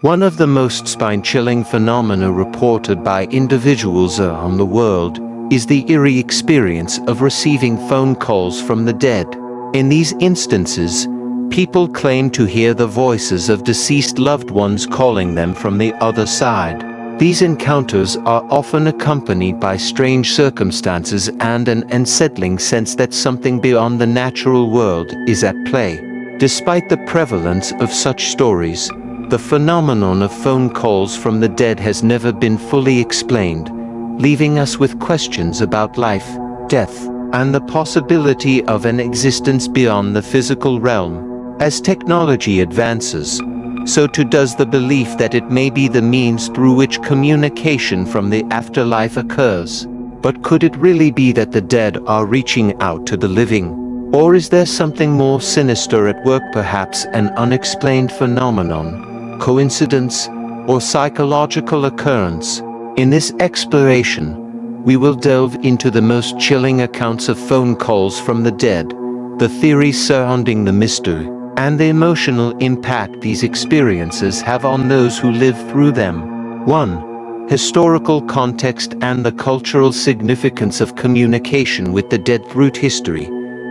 One of the most spine-chilling phenomena reported by individuals around the world is the eerie experience of receiving phone calls from the dead. In these instances, people claim to hear the voices of deceased loved ones calling them from the other side. These encounters are often accompanied by strange circumstances and an unsettling sense that something beyond the natural world is at play. Despite the prevalence of such stories, the phenomenon of phone calls from the dead has never been fully explained, leaving us with questions about life, death, and the possibility of an existence beyond the physical realm. As technology advances, so too does the belief that it may be the means through which communication from the afterlife occurs. But could it really be that the dead are reaching out to the living? Or is there something more sinister at work, perhaps an unexplained phenomenon, coincidence, or psychological occurrence? In this exploration, we will delve into the most chilling accounts of phone calls from the dead, the theories surrounding the mystery, and the emotional impact these experiences have on those who live through them. 1. Historical context and the cultural significance of communication with the dead. Throughout history,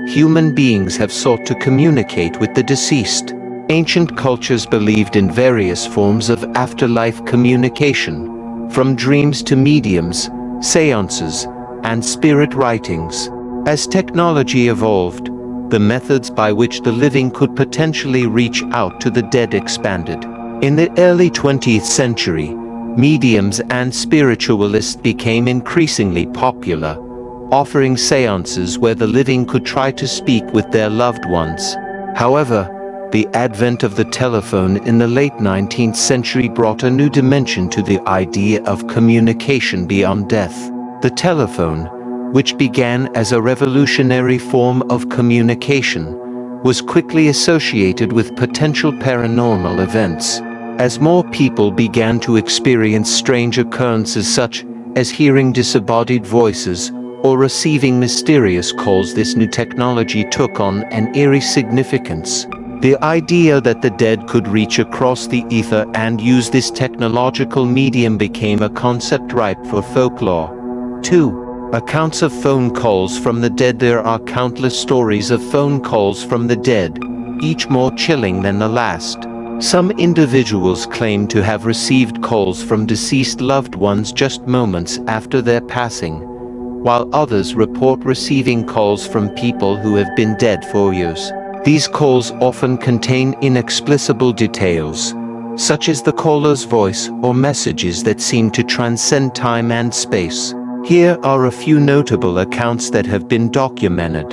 human beings have sought to communicate with the deceased. Ancient cultures believed in various forms of afterlife communication, from dreams to mediums, seances, and spirit writings. As technology evolved, the methods by which the living could potentially reach out to the dead expanded. In the early 20th century, mediums and spiritualists became increasingly popular, offering seances where the living could try to speak with their loved ones. However, the advent of the telephone in the late 19th century brought a new dimension to the idea of communication beyond death. The telephone, which began as a revolutionary form of communication, was quickly associated with potential paranormal events. As more people began to experience strange occurrences such as hearing disembodied voices or receiving mysterious calls, this new technology took on an eerie significance. The idea that the dead could reach across the ether and use this technological medium became a concept ripe for folklore. 2. Accounts of phone calls from the dead. There are countless stories of phone calls from the dead, each more chilling than the last. Some individuals claim to have received calls from deceased loved ones just moments after their passing, while others report receiving calls from people who have been dead for years. These calls often contain inexplicable details, such as the caller's voice or messages that seem to transcend time and space. Here are a few notable accounts that have been documented.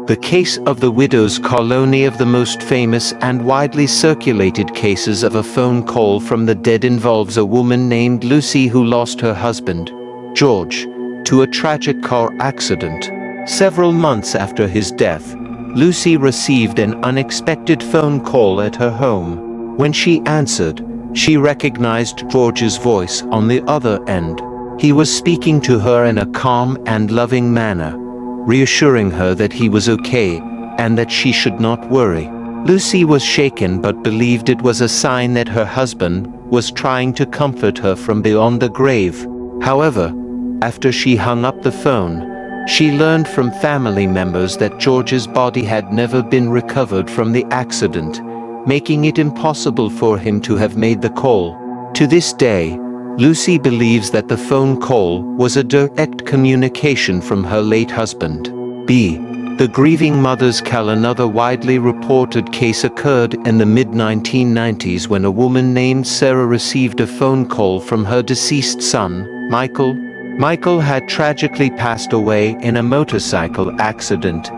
The case of the widow's colony. Of the most famous and widely circulated cases of a phone call from the dead involves a woman named Lucy who lost her husband, George, to a tragic car accident. Several months after his death, Lucy received an unexpected phone call at her home. When she answered, she recognized George's voice on the other end. He was speaking to her in a calm and loving manner, reassuring her that he was okay and that she should not worry. Lucy was shaken but believed it was a sign that her husband was trying to comfort her from beyond the grave. However, after she hung up the phone, she learned from family members that George's body had never been recovered from the accident, making it impossible for him to have made the call. To this day, Lucy believes that the phone call was a direct communication from her late husband. The grieving mother's call. Another widely reported case occurred in the mid-1990s when a woman named Sarah received a phone call from her deceased son, Michael. Michael had tragically passed away in a motorcycle accident,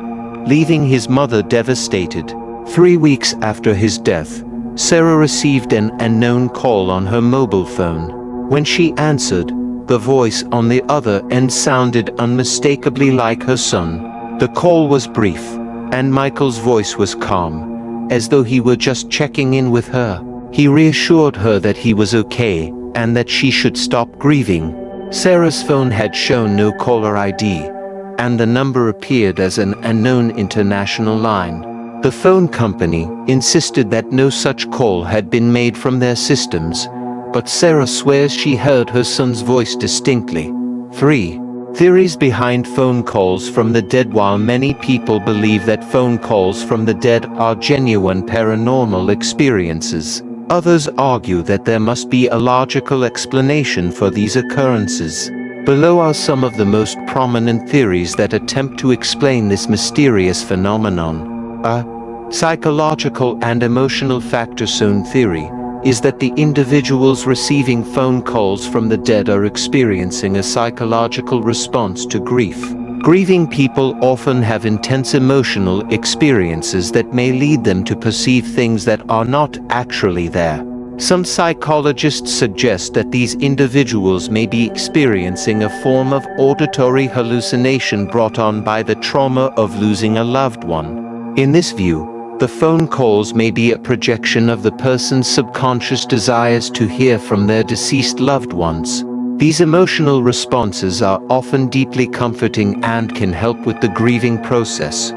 leaving his mother devastated. 3 weeks after his death, Sarah received an unknown call on her mobile phone. When she answered, the voice on the other end sounded unmistakably like her son. The call was brief, and Michael's voice was calm, as though he were just checking in with her. He reassured her that he was okay, and that she should stop grieving. Sarah's phone had shown no caller ID, and the number appeared as an unknown international line. The phone company insisted that no such call had been made from their systems, but Sarah swears she heard her son's voice distinctly. 3. Theories behind phone calls from the dead. While many people believe that phone calls from the dead are genuine paranormal experiences, others argue that there must be a logical explanation for these occurrences. Below are some of the most prominent theories that attempt to explain this mysterious phenomenon. A psychological and emotional factor. Zone theory is that the individuals receiving phone calls from the dead are experiencing a psychological response to grief. Grieving people often have intense emotional experiences that may lead them to perceive things that are not actually there. Some psychologists suggest that these individuals may be experiencing a form of auditory hallucination brought on by the trauma of losing a loved one. In this view, the phone calls may be a projection of the person's subconscious desires to hear from their deceased loved ones. These emotional responses are often deeply comforting and can help with the grieving process,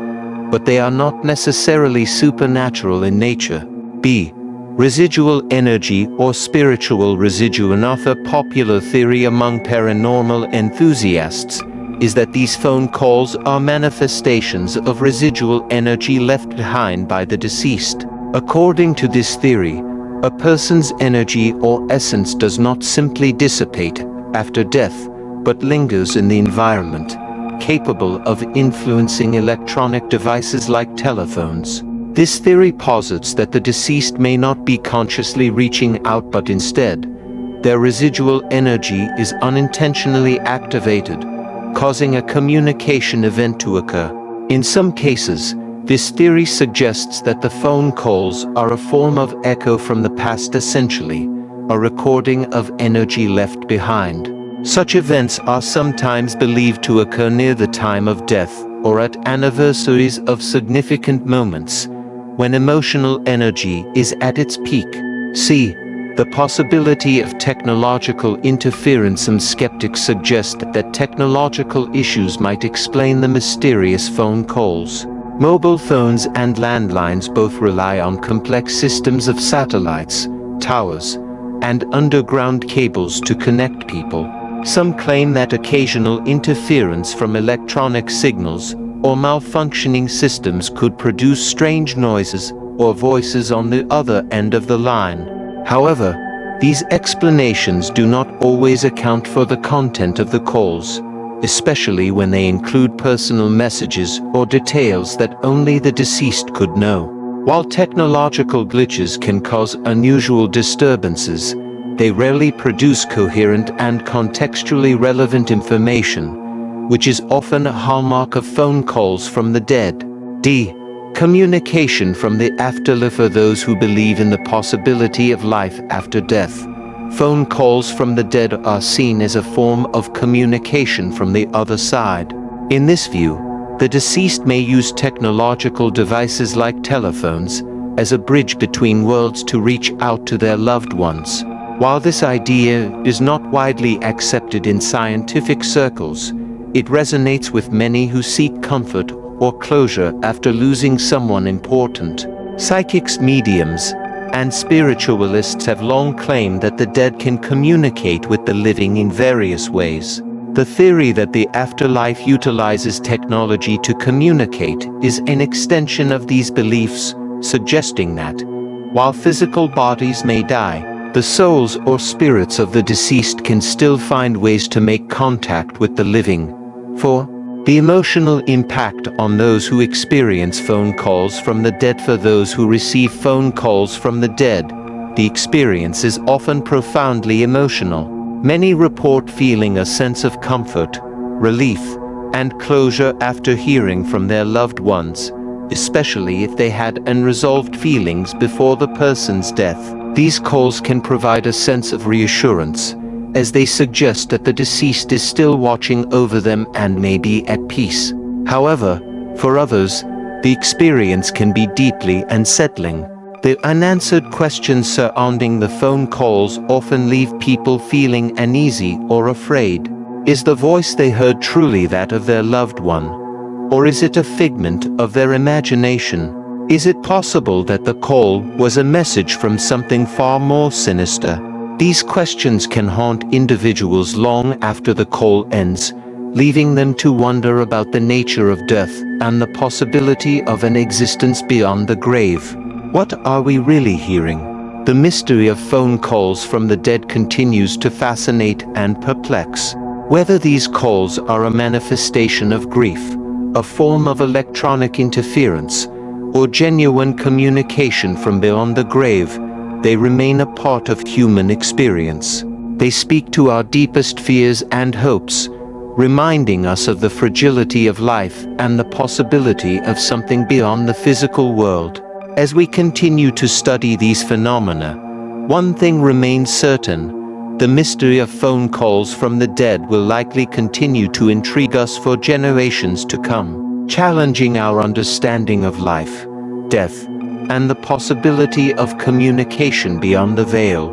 but they are not necessarily supernatural in nature. B. Residual energy or spiritual residue. Another popular theory among paranormal enthusiasts is that these phone calls are manifestations of residual energy left behind by the deceased. According to this theory, a person's energy or essence does not simply dissipate after death, but lingers in the environment, capable of influencing electronic devices like telephones. This theory posits that the deceased may not be consciously reaching out, but instead, their residual energy is unintentionally activated, causing a communication event to occur. In some cases, this theory suggests that the phone calls are a form of echo from the past, essentially a recording of energy left behind. Such events are sometimes believed to occur near the time of death or at anniversaries of significant moments, when emotional energy is at its peak. C. The possibility of technological interference. Some skeptics suggest that technological issues might explain the mysterious phone calls. Mobile phones and landlines both rely on complex systems of satellites, towers, and underground cables to connect people. Some claim that occasional interference from electronic signals or malfunctioning systems could produce strange noises or voices on the other end of the line. However, these explanations do not always account for the content of the calls, especially when they include personal messages or details that only the deceased could know. While technological glitches can cause unusual disturbances, they rarely produce coherent and contextually relevant information, which is often a hallmark of phone calls from the dead. D. Communication from the afterlife. For those who believe in the possibility of life after death, phone calls from the dead are seen as a form of communication from the other side. In this view, the deceased may use technological devices like telephones as a bridge between worlds to reach out to their loved ones. While this idea is not widely accepted in scientific circles, it resonates with many who seek comfort or closure after losing someone important. Psychics, mediums, and spiritualists have long claimed that the dead can communicate with the living in various ways. The theory that the afterlife utilizes technology to communicate is an extension of these beliefs, suggesting that, while physical bodies may die, the souls or spirits of the deceased can still find ways to make contact with the living. 4. The emotional impact on those who experience phone calls from the dead. For those who receive phone calls from the dead, the experience is often profoundly emotional. Many report feeling a sense of comfort, relief, and closure after hearing from their loved ones, especially if they had unresolved feelings before the person's death. These calls can provide a sense of reassurance, as they suggest that the deceased is still watching over them and may be at peace. However, for others, the experience can be deeply unsettling. The unanswered questions surrounding the phone calls often leave people feeling uneasy or afraid. Is the voice they heard truly that of their loved one? Or is it a figment of their imagination? Is it possible that the call was a message from something far more sinister? These questions can haunt individuals long after the call ends, leaving them to wonder about the nature of death and the possibility of an existence beyond the grave. What are we really hearing? The mystery of phone calls from the dead continues to fascinate and perplex. Whether these calls are a manifestation of grief, a form of electronic interference, or genuine communication from beyond the grave, they remain a part of human experience. They speak to our deepest fears and hopes, reminding us of the fragility of life and the possibility of something beyond the physical world. As we continue to study these phenomena, one thing remains certain: the mystery of phone calls from the dead will likely continue to intrigue us for generations to come, challenging our understanding of life, death, and the possibility of communication beyond the veil.